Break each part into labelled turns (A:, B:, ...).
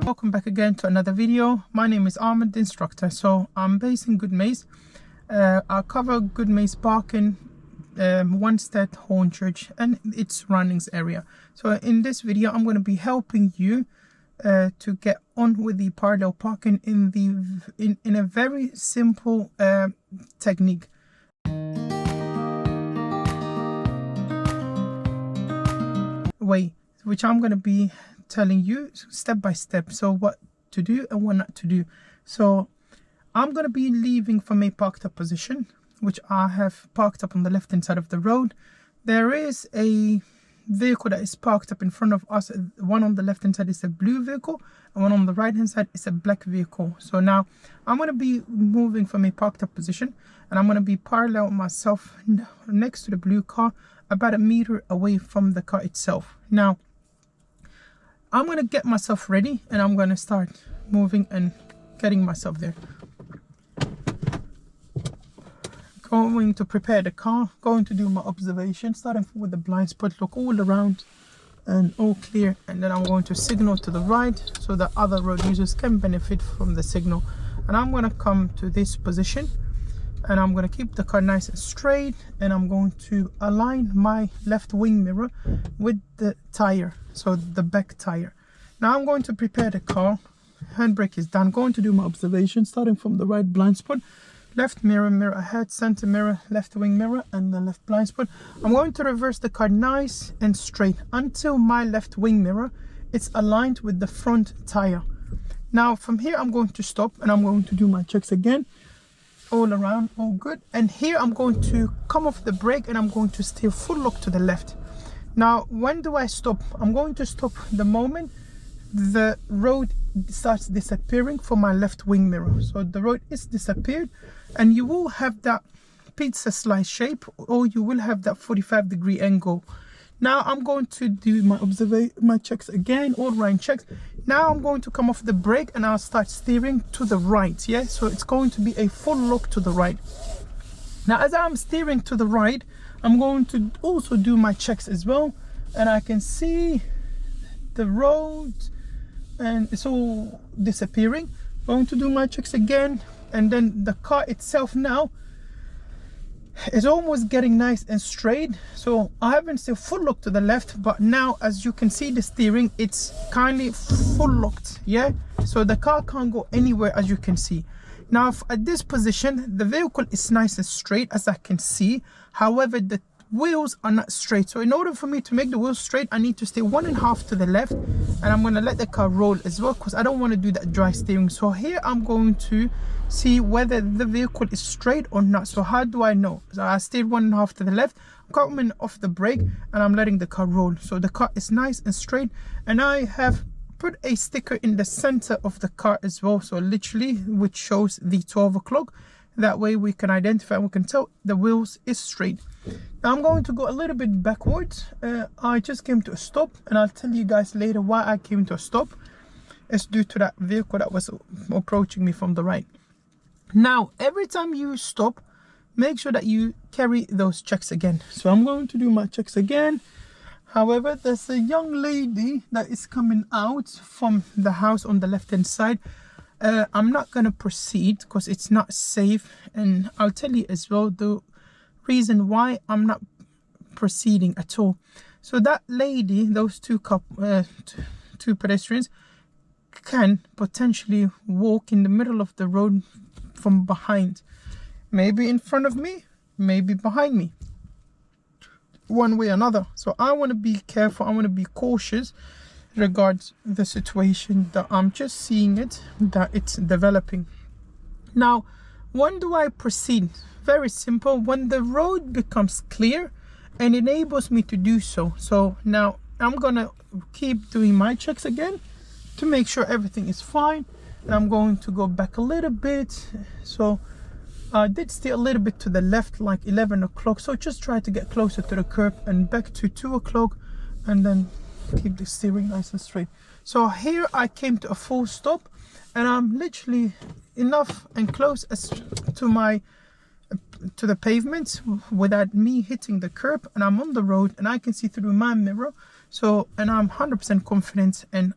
A: Welcome back again to another video. My name is Ahmed, the instructor. So I'm based in Good Maze. I'll cover Good Maze parking, Wanstead, Hornchurch and its surroundings area. So in this video I'm going to be helping you to get on with the parallel parking in a very simple technique. Way which I'm going to be telling you step by step, so what to do and what not to do. So I'm going to be leaving from a parked up position, which I have parked up on the left hand side of the road. There is a vehicle that is parked up in front of us. One on the left hand side is a blue vehicle and one on the right hand side is a black vehicle. So now I'm going to be moving from a parked up position and I'm going to be parallel myself next to the blue car, about a meter away from the car itself. Now I'm going to get myself ready and I'm going to start moving and getting myself there. Going to prepare the car, going to do my observation, starting with the blind spot, look all around and all clear, and then I'm going to signal to the right so that other road users can benefit from the signal. And I'm going to come to this position and I'm going to keep the car nice and straight, and I'm going to align my left wing mirror with the tire, so the back tire. Now I'm going to prepare the car, handbrake is done, going to do my observation starting from the right blind spot, left mirror, mirror ahead, center mirror, left wing mirror and the left blind spot. I'm going to reverse the car nice and straight until my left wing mirror is aligned with the front tire. Now from here I'm going to stop and I'm going to do my checks again, all around, all good. And here I'm going to come off the brake and I'm going to steer full lock to the left. Now when do I stop? I'm going to stop the moment the road starts disappearing from my left wing mirror. So the road is disappeared and you will have that pizza slice shape, or you will have that 45-degree angle. Now I'm going to do my checks again, all right checks. Now I'm going to come off the brake and I'll start steering to the right. Yeah, so it's going to be a full lock to the right. Now as I'm steering to the right, I'm going to also do my checks as well, and I can see the road and it's all disappearing. Going to do my checks again, and then the car itself now is almost getting nice and straight. So I haven't still full locked to the left, but now as you can see the steering, it's kindly full locked. Yeah, so the car can't go anywhere as you can see. Now at this position the vehicle is nice and straight as I can see, however the wheels are not straight. So in order for me to make the wheels straight, I need to stay 1.5 to the left, and I'm going to let the car roll as well because I don't want to do that dry steering. So here I'm going to see whether the vehicle is straight or not. So how do I know? So I stayed 1.5 to the left, coming off the brake, and I'm letting the car roll. So the car is nice and straight, and I have put a sticker in the center of the car as well, so literally which shows the 12 o'clock. That way we can identify and we can tell the wheels is straight. Now I'm going to go a little bit backwards. I just came to a stop, and I'll tell you guys later why I came to a stop. It's due to that vehicle that was approaching me from the right. Now every time you stop, make sure that you carry those checks again. So I'm going to do my checks again. However, there's a young lady that is coming out from the house on the left hand side. I'm not going to proceed because it's not safe, and I'll tell you as well the reason why I'm not proceeding at all. So that lady, those two pedestrians can potentially walk in the middle of the road from behind, maybe in front of me, maybe behind me, one way or another. So I want to be careful, I want to be cautious regards the situation that I'm just seeing it, that it's developing. Now when do I proceed? Very simple, when the road becomes clear and enables me to do so. So now I'm gonna keep doing my checks again to make sure everything is fine, and I'm going to go back a little bit. So I did stay a little bit to the left, like 11 o'clock, so just try to get closer to the curb, and back to 2 o'clock, and then keep the steering nice and straight. So here I came to a full stop, and I'm literally enough and close as to the pavement without me hitting the curb, and I'm on the road and I can see through my mirror. So, and I'm 100% confident, and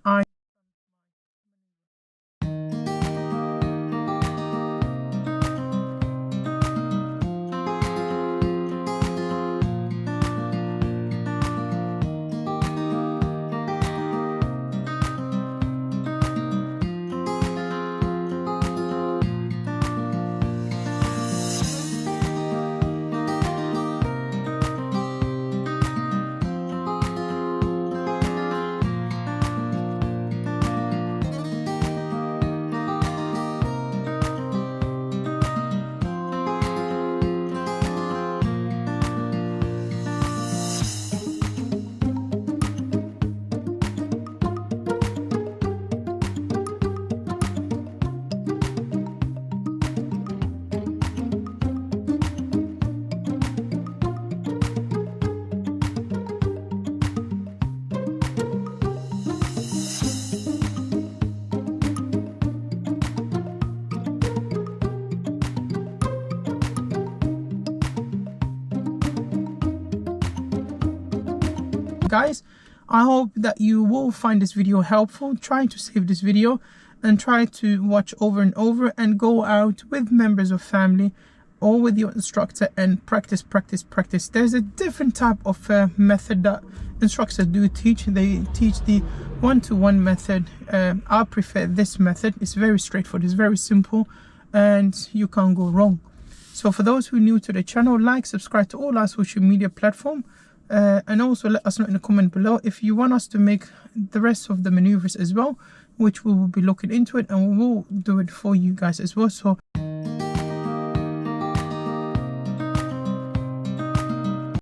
A: guys, I hope that you will find this video helpful. Try to save this video and try to watch over and over, and go out with members of family or with your instructor and practice. There's a different type of method that instructors do teach. They teach the one-to-one method. I prefer this method. It's very straightforward, it's very simple, and you can't go wrong. So for those who are new to the channel, like, subscribe to all our social media platform, and also let us know in the comment below if you want us to make the rest of the maneuvers as well, which we will be looking into it, and we will do it for you guys as well. So